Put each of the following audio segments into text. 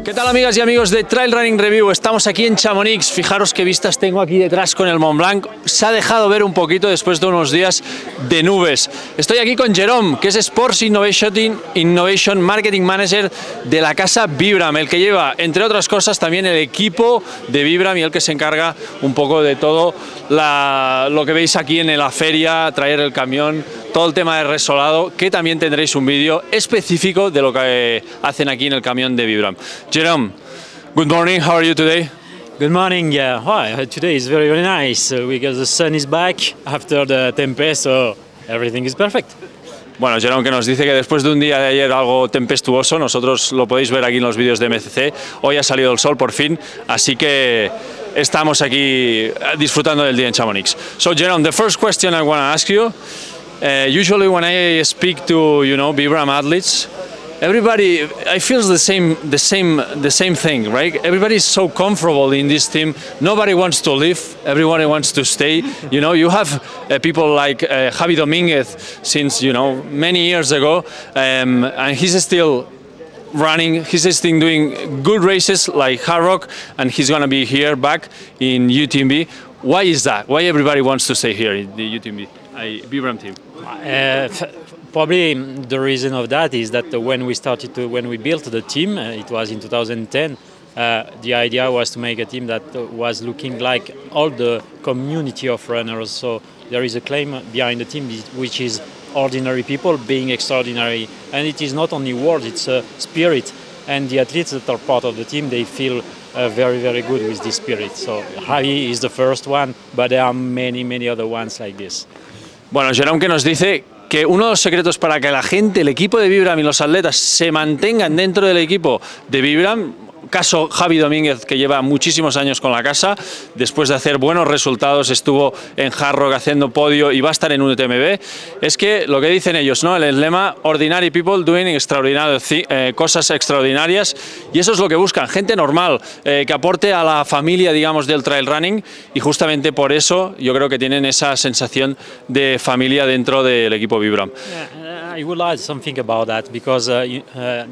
¿Qué tal, amigas y amigos de Trail Running Review? Estamos aquí en Chamonix. Fijaros qué vistas tengo aquí detrás con el Mont Blanc. Se ha dejado ver un poquito después de unos días de nubes. Estoy aquí con Jerome, que es Sports Innovation Marketing Manager de la casa Vibram, el que lleva, entre otras cosas, también el equipo de Vibram y el que se encarga un poco de todo lo que veis aquí en la feria, traer el camión, todo el tema de resolado, que también tendréis un vídeo específico de lo que hacen aquí en el camión de Vibram. Jerome, good morning, how are you today? Good morning, yeah. Hi, today is very, very nice because the sun is back after the tempest, so everything is perfect. Bueno, Jerome, que nos dice que después de un día de ayer algo tempestuoso, nosotros lo podéis ver aquí en los vídeos de MCC, hoy ha salido el sol por fin, así que estamos aquí disfrutando del día en Chamonix. So, Jerome, the first question I want to ask you, usually when I speak to, Vibram athletes, everybody, I feel the same thing, right? Everybody is so comfortable in this team. Nobody wants to leave. Everybody wants to stay. You have people like Javi Dominguez since many years ago, and he's still running. He's still doing good races like Hard Rock, and he's gonna be here back in UTMB. Why is that? Why everybody wants to stay here in the UTMB, Vibram team? Probably the reason of that is that when we built the team, it was in 2010, the idea was to make a team that was looking like all the community of runners. So there is a claim behind the team which is ordinary people being extraordinary. And it is not only words, it's a spirit. And the athletes that are part of the team, they feel very, very good with this spirit. So Javi is the first one, but there are many, many other ones like this. Bueno, Jerome, que nos dice que uno de los secretos para que la gente, el equipo de Vibram y los atletas se mantengan dentro del equipo de Vibram, caso Javi Domínguez, que lleva muchísimos años con la casa, después de hacer buenos resultados, estuvo en Hard Rock haciendo podio y va a estar en UTMB, es que lo que dicen ellos, ¿no? El lema Ordinary People Doing cosas extraordinarias, y eso es lo que buscan, gente normal, que aporte a la familia, digamos, del trail running, y justamente por eso yo creo que tienen esa sensación de familia dentro del equipo Vibram. I would like something about that because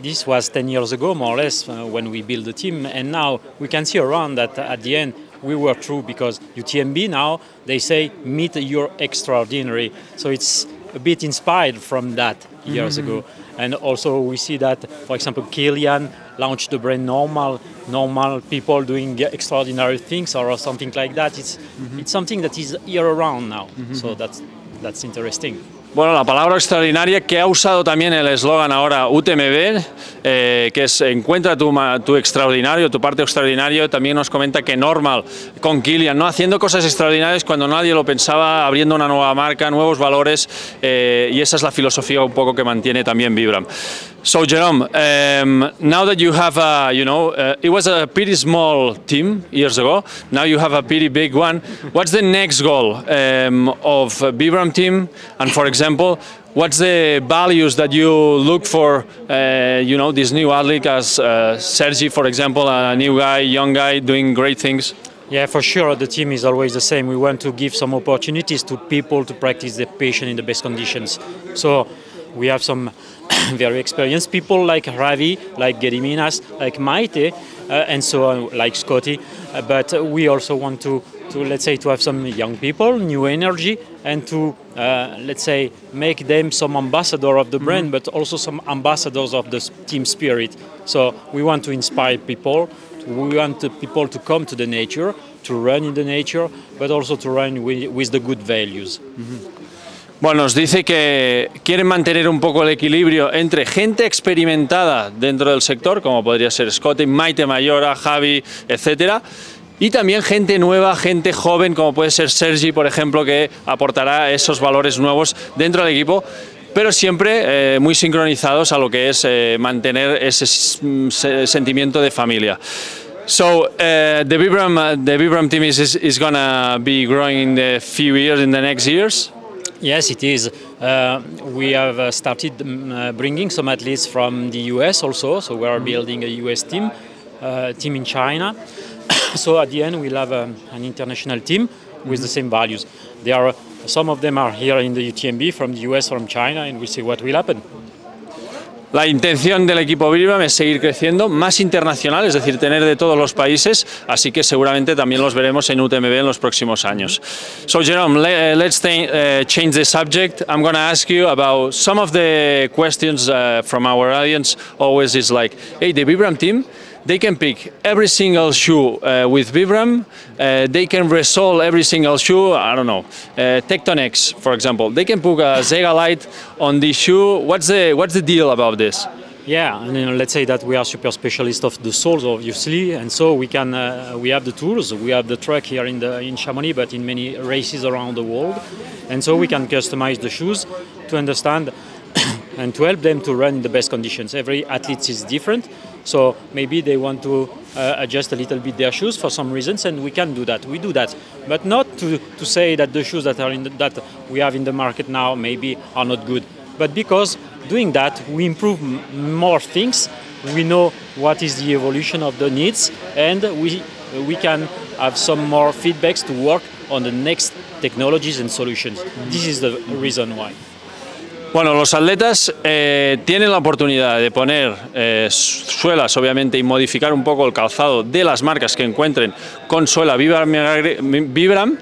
this was 10 years ago, more or less, when we built the team, and now we can see around that at the end we were true because UTMB now, they say, meet your extraordinary. So it's a bit inspired from that years ago. And also we see that, for example, Kilian launched the brand normal people doing extraordinary things or something like that. It's something that is year around now. So that's interesting. Bueno, la palabra extraordinaria que ha usado también el eslogan ahora UTMB, que es encuentra tu extraordinario, tu parte extraordinario. También nos comenta que normal con Kilian, ¿no? Haciendo cosas extraordinarias cuando nadie lo pensaba, abriendo una nueva marca, nuevos valores, y esa es la filosofía un poco que mantiene también Vibram. So, Jerome, now that you have it was a pretty small team years ago, now you have a pretty big one. What's the next goal of Vibram team? And for example, what's the values that you look for, this new athlete as Sergi, for example, a new guy, young guy, doing great things? Yeah, for sure, the team is always the same. We want to give some opportunities to people to practice their passion in the best conditions. So we have some very experienced people like Ravi, like Gediminas, like Maite, and so on, like Scotty. But we also want to let's say, to have some young people, new energy, and to, let's say, make them some ambassador of the brand, but also some ambassadors of the team spirit. So we want to inspire people. We want the people to come to the nature, to run in the nature, but also to run with the good values. Bueno, nos dice que quieren mantener un poco el equilibrio entre gente experimentada dentro del sector, como podría ser Scotty, Maite Mayora, Javi, etcétera, y también gente nueva, gente joven, como puede ser Sergi, por ejemplo, que aportará esos valores nuevos dentro del equipo, pero siempre muy sincronizados a lo que es mantener ese sentimiento de familia. So the Vibram team is going to be growing in the few years, in the next years? Yes, it is. We have started bringing some athletes from the US also, so we are building a US team in China. So at the end we'll have an international team with the same values. Some of them are here in the UTMB from the US, from China, and we'll see what will happen. La intención del equipo Vibram es seguir creciendo, más internacional, es decir, tener de todos los países, así que seguramente también los veremos en UTMB en los próximos años. So Jerome, let's change the subject. I'm going to ask you about some of the questions from our audience. Always is like, hey, the Vibram team, they can pick every single shoe with Vibram. They can resole every single shoe. I don't know, Tectonex, for example. They can put a Zega Light on the shoe. What's the deal about this? Yeah, and let's say that we are super specialists of the soles, obviously, and so we can we have the tools. We have the truck here in Chamonix, but in many races around the world, and so we can customize the shoes to understand and to help them to run in the best conditions. Every athlete is different. So maybe they want to adjust a little bit their shoes for some reasons, and we can do that. We do that, but not to say that the shoes that are that we have in the market now maybe are not good, but because doing that we improve more things. We know what is the evolution of the needs, and we can have some more feedbacks to work on the next technologies and solutions. This is the reason why. Bueno, los atletas tienen la oportunidad de poner suelas, obviamente, y modificar un poco el calzado de las marcas que encuentren con suela Vibram,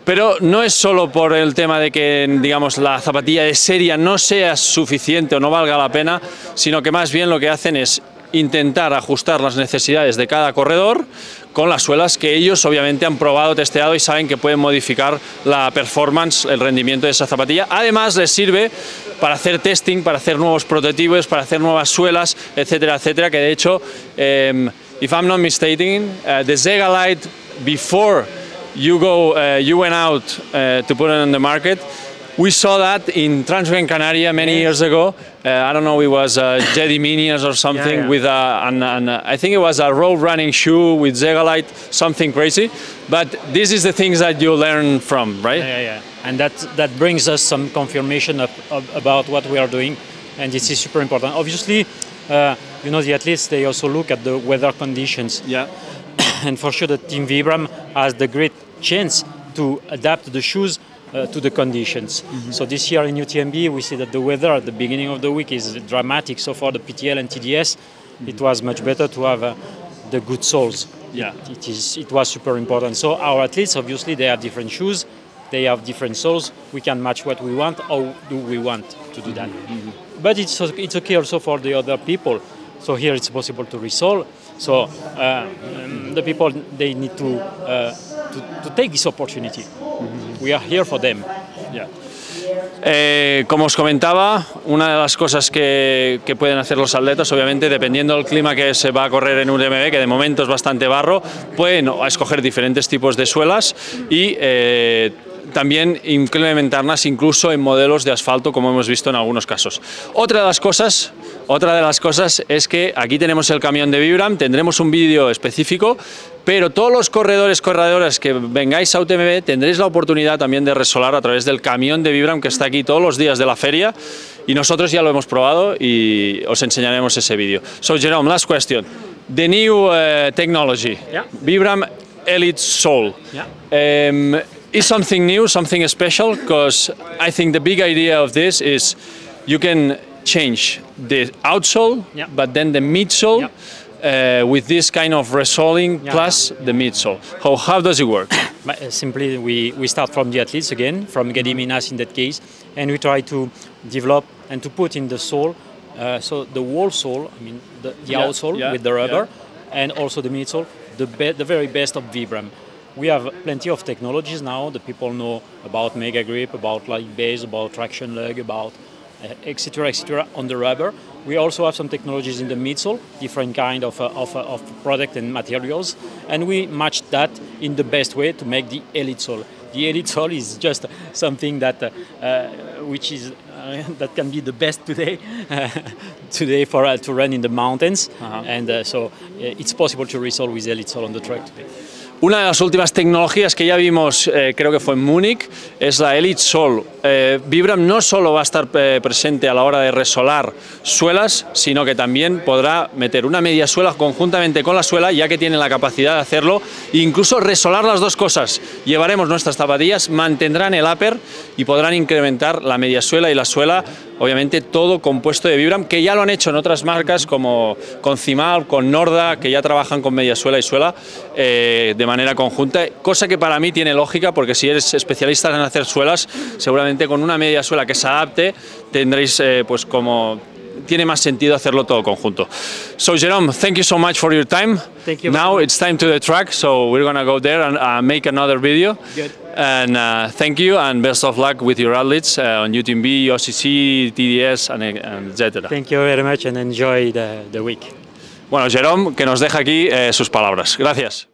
pero no es solo por el tema de que, digamos, la zapatilla de serie no sea suficiente o no valga la pena, sino que más bien lo que hacen es intentar ajustar las necesidades de cada corredor con las suelas que ellos obviamente han probado, testeado y saben que pueden modificar la performance, el rendimiento de esa zapatilla. Además les sirve para hacer testing, para hacer nuevos prototipos, para hacer nuevas suelas, etcétera, etcétera, que de hecho, if I'm not mistaken, the Zega Light before you went out to put it on the market, we saw that in Gran Canaria many years ago. I don't know, it was Jedi Minions or something with I think it was a road running shoe with Zega Light, something crazy. But this is the things that you learn from, right? Yeah. And that brings us some confirmation about what we are doing, and this is super important. Obviously, you know, the athletes, they also look at the weather conditions. Yeah. And for sure, the Team Vibram has the great chance to adapt the shoes to the conditions. So this year in UTMB, we see that the weather at the beginning of the week is dramatic. So for the PTL and TDS, it was much better to have the good soles. Yeah, it was super important. So our athletes, obviously, they have different shoes, they have different soles. We can match what we want. How do we want to do that? But it's okay also for the other people. So here it's possible to resole. So the people, they need to take this opportunity. We are here for them. Yeah. Como os comentaba, una de las cosas que pueden hacer los atletas, obviamente, dependiendo del clima que se va a correr en UTMB, que de momento es bastante barro, pueden escoger diferentes tipos de suelas y también implementarlas incluso en modelos de asfalto, como hemos visto en algunos casos. Otra de las cosas es que aquí tenemos el camión de Vibram, tendremos un vídeo específico, pero todos los corredoras que vengáis a UTMB tendréis la oportunidad también de resolar a través del camión de Vibram que está aquí todos los días de la feria, y nosotros ya lo hemos probado y os enseñaremos ese vídeo. So Jerome, last question. The new technology, Vibram Elite Sole. Is something new, something special? Because I think the big idea of this is you can change the outsole, but then the midsole with this kind of resoling plus the midsole. How does it work? Simply, we start from the athletes again, from Gediminas in that case, and we try to develop and to put in the sole, so the whole sole, I mean the outsole with the rubber, and also the midsole, the very best of Vibram. We have plenty of technologies now. The people know about Mega Grip, about light base, about traction leg, about etc. on the rubber. We also have some technologies in the midsole, different kind of product and materials, and we match that in the best way to make the Elite Sole. The Elite Sole is just something that which is that can be the best today for to run in the mountains, and so it's possible to resole with Elite Sole on the track today. Una de las últimas tecnologías que ya vimos, creo que fue en Múnich, es la Elite Sole. Vibram no solo va a estar presente a la hora de resolar suelas, sino que también podrá meter una media suela conjuntamente con la suela, ya que tiene la capacidad de hacerlo, e incluso resolar las dos cosas. Llevaremos nuestras zapatillas, mantendrán el upper y podrán incrementar la media suela y la suela obviamente todo compuesto de Vibram, que ya lo han hecho en otras marcas como con Cimal, con Norda, que ya trabajan con media suela y suela de manera conjunta, cosa que para mí tiene lógica, porque si eres especialista en hacer suelas, seguramente con una media suela que se adapte tendréis pues como tiene más sentido hacerlo todo conjunto. So Jerome, thank you so much for your time. Thank you. Now it's time to the track, so we're gonna go there and make another video. Good. And thank you and best of luck with your athletes on UTMB, OCC, TDS and etc. Thank you very much and enjoy the week. Bueno, Jerome, que nos deja aquí sus palabras. Gracias.